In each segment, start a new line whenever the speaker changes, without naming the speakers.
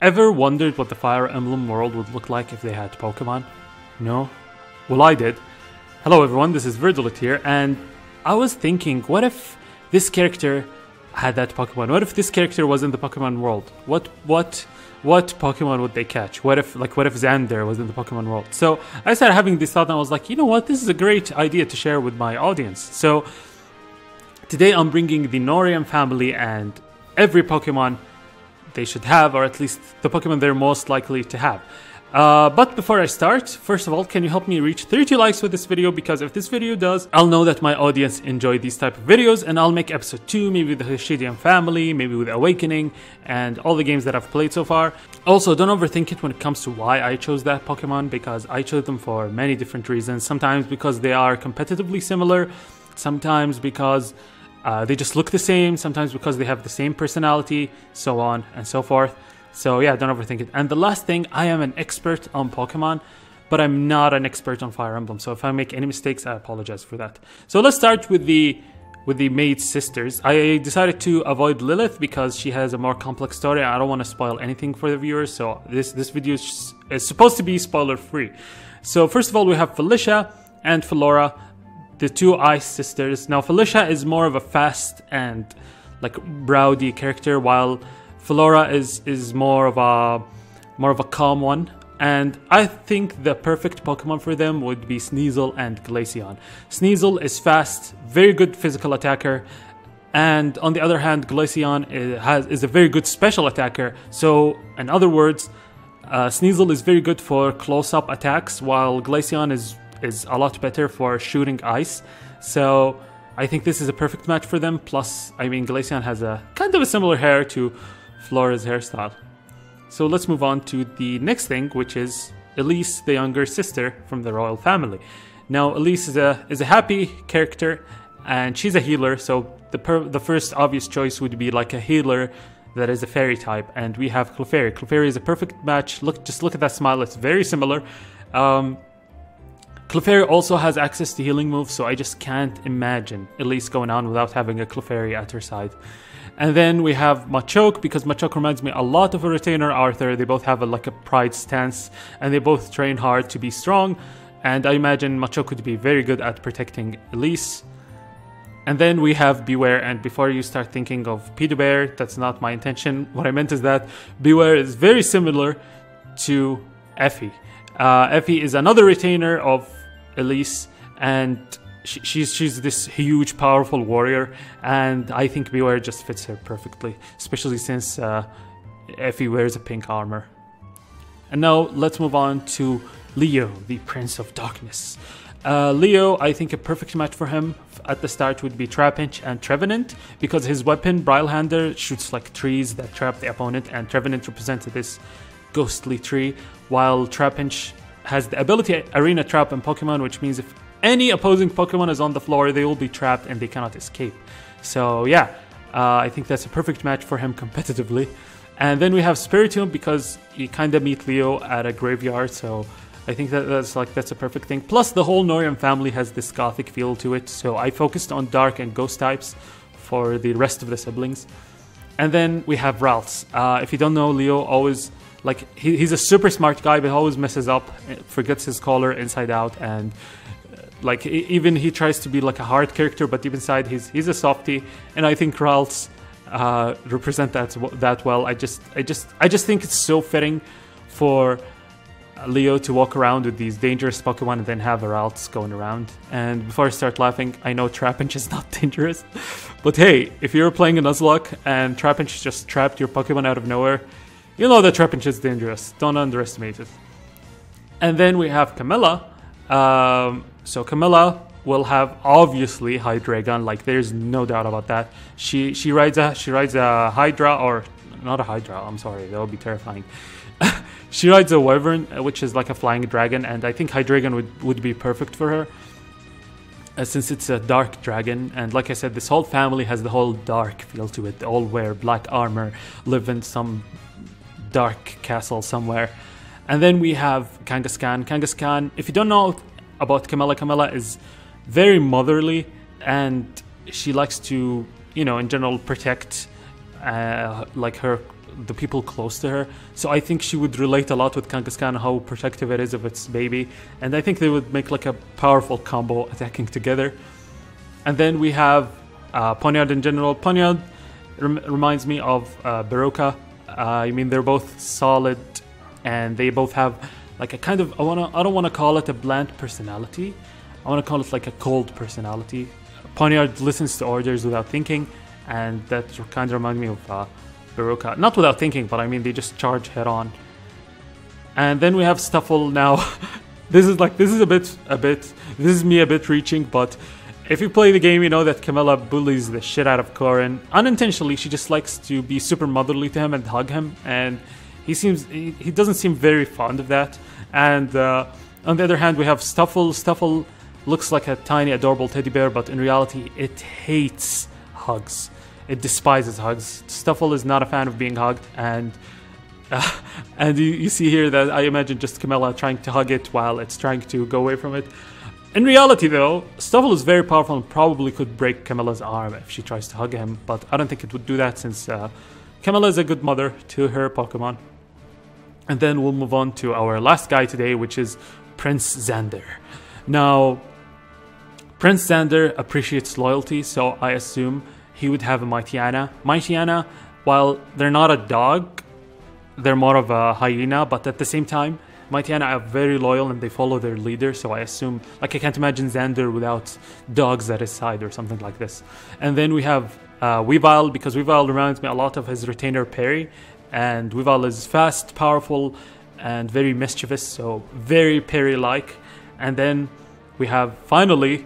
Ever wondered what the Fire Emblem world would look like if they had Pokemon? No? Well, I did. Hello everyone, this is Virdelet here, and I was thinking, what if this character had that Pokemon? What if this character was in the Pokemon world? What Pokemon would they catch? What if Xander was in the Pokemon world? So I started having this thought and I was like, you know what, this is a great idea to share with my audience. So today I'm bringing the Nohrian family and every Pokemon they should have, or at least the Pokemon they're most likely to have. But before I start, first of all, can you help me reach 30 likes with this video? Because if this video does, I'll know that my audience enjoy these type of videos, and I'll make episode 2, maybe with the Felicia family, maybe with Awakening, and all the games that I've played so far. Also, don't overthink it when it comes to why I chose that Pokemon, because I chose them for many different reasons. Sometimes because they are competitively similar, sometimes because they just look the same, sometimes because they have the same personality, so on and so forth. So yeah, don't overthink it. And the last thing, I am an expert on Pokemon, but I'm not an expert on Fire Emblem. So if I make any mistakes, I apologize for that. So let's start with the maid sisters. I decided to avoid Lilith because she has a more complex story. I don't want to spoil anything for the viewers, so this video is supposed to be spoiler free. So first of all, we have Felicia and Flora, the two ice sisters. Now Felicia is more of a fast and like rowdy character, while Flora is more of a calm one. And I think the perfect Pokemon for them would be Sneasel and Glaceon. Sneasel is fast, very good physical attacker, and on the other hand, Glaceon is a very good special attacker. So in other words, Sneasel is very good for close-up attacks, while Glaceon is a lot better for shooting ice. So I think this is a perfect match for them. Plus, I mean, Glaceon has a kind of a similar hair to Flora's hairstyle. So let's move on to the next thing, which is Elise, the younger sister from the royal family. Now Elise is a happy character, and she's a healer. So the first obvious choice would be like a healer that is a fairy type, and we have Clefairy. Clefairy is a perfect match. Just look at that smile; it's very similar. Clefairy also has access to healing moves, so I just can't imagine Elise going on without having a Clefairy at her side. And then we have Machoke, because Machoke reminds me a lot of a retainer Arthur. They both have like a pride stance, and they both train hard to be strong. And I imagine Machoke would be very good at protecting Elise. And then we have Beware, and before you start thinking of Pedobear, that's not my intention. What I meant is that Beware is very similar to Effie. Effie is another retainer of Elise, and she's this huge, powerful warrior, and I think Beware just fits her perfectly, especially since Effie wears a pink armor. And now let's move on to Leo, the Prince of Darkness. Leo, I think a perfect match for him at the start would be Trapinch and Trevenant, because his weapon, Brylehander, shoots like trees that trap the opponent, and Trevenant represents this ghostly tree, while Trapinch has the ability Arena Trap in Pokemon, which means if any opposing Pokemon is on the floor, they will be trapped and they cannot escape. So yeah, I think that's a perfect match for him competitively. And then we have Spiritomb, because you kind of meet Leo at a graveyard, so I think that's a perfect thing. Plus the whole Nohrian family has this gothic feel to it, so I focused on dark and ghost types for the rest of the siblings. And then we have Ralts. If you don't know, Leo always, like, he's a super smart guy, but always messes up, forgets his color inside out, and like even he tries to be like a hard character, but deep inside he's a softie. And I think Ralts represent that well. I just think it's so fitting for Leo to walk around with these dangerous Pokemon and then have a Ralts going around. And before I start laughing, I know Trapinch is not dangerous, but hey, if you're playing a Nuzlocke and Trapinch just trapped your Pokemon out of nowhere, you know that Trapinch is dangerous. Don't underestimate it. And then we have Camilla. So Camilla will have obviously Hydreigon, like there's no doubt about that. She rides a Hydra, or not a Hydra, I'm sorry, that would be terrifying. She rides a Wyvern, which is like a flying dragon, and I think Hydreigon would be perfect for her, since it's a dark dragon. And like I said, this whole family has the whole dark feel to it. They all wear black armor, live in some dark castle somewhere. And then we have Kangaskhan. Kangaskhan, if you don't know about Camilla, Camilla is very motherly, and she likes to, you know, in general protect like her the people close to her. So I think she would relate a lot with Kangaskhan, how protective it is of its baby. And I think they would make like a powerful combo attacking together. And then we have Poniard in general. Poniard reminds me of Baroka. I mean, they're both solid, and they both have like a kind of, I don't want to call it a bland personality. I want to call it like a cold personality. Poniard listens to orders without thinking, and that kind of reminds me of Baroka. Not without thinking, but I mean, they just charge head on. And then we have Stuffle now. This is me a bit reaching, but if you play the game, you know that Camilla bullies the shit out of Corin. Unintentionally, she just likes to be super motherly to him and hug him, and he doesn't seem very fond of that. And on the other hand, we have Stuffle. Stuffle looks like a tiny, adorable teddy bear, but in reality, it hates hugs. It despises hugs. Stuffle is not a fan of being hugged, and you see here that I imagine just Camilla trying to hug it while it's trying to go away from it. In reality, though, Stuffle is very powerful and probably could break Camilla's arm if she tries to hug him, but I don't think it would do that since Camilla is a good mother to her Pokemon. And then we'll move on to our last guy today, which is Prince Xander. Now, Prince Xander appreciates loyalty, so I assume he would have a Mightyena. Mightyena, while they're not a dog, they're more of a hyena, but at the same time, Mightyena are very loyal and they follow their leader, so I assume, like, I can't imagine Xander without dogs at his side or something like this. And then we have Weavile, because Weavile reminds me a lot of his retainer Perry, and Weavile is fast, powerful, and very mischievous, so very Perry-like. And then we have, finally,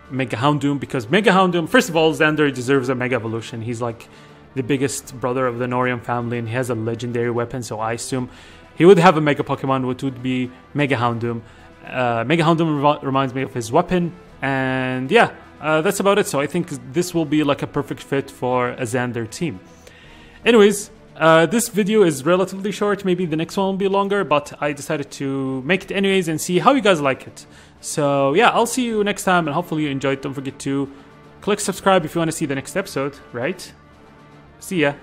Mega Houndoom, because Mega Houndoom, first of all, Xander deserves a Mega Evolution. He's like the biggest brother of the Nohrian family, and he has a legendary weapon, so I assume he would have a Mega Pokemon, which would be Mega Houndoom. Mega Houndoom reminds me of his weapon, and yeah, that's about it. So I think this will be like a perfect fit for a Xander team. Anyways, this video is relatively short. Maybe the next one will be longer, but I decided to make it anyways and see how you guys like it. So yeah, I'll see you next time, and hopefully you enjoyed. Don't forget to click subscribe if you want to see the next episode, right? See ya.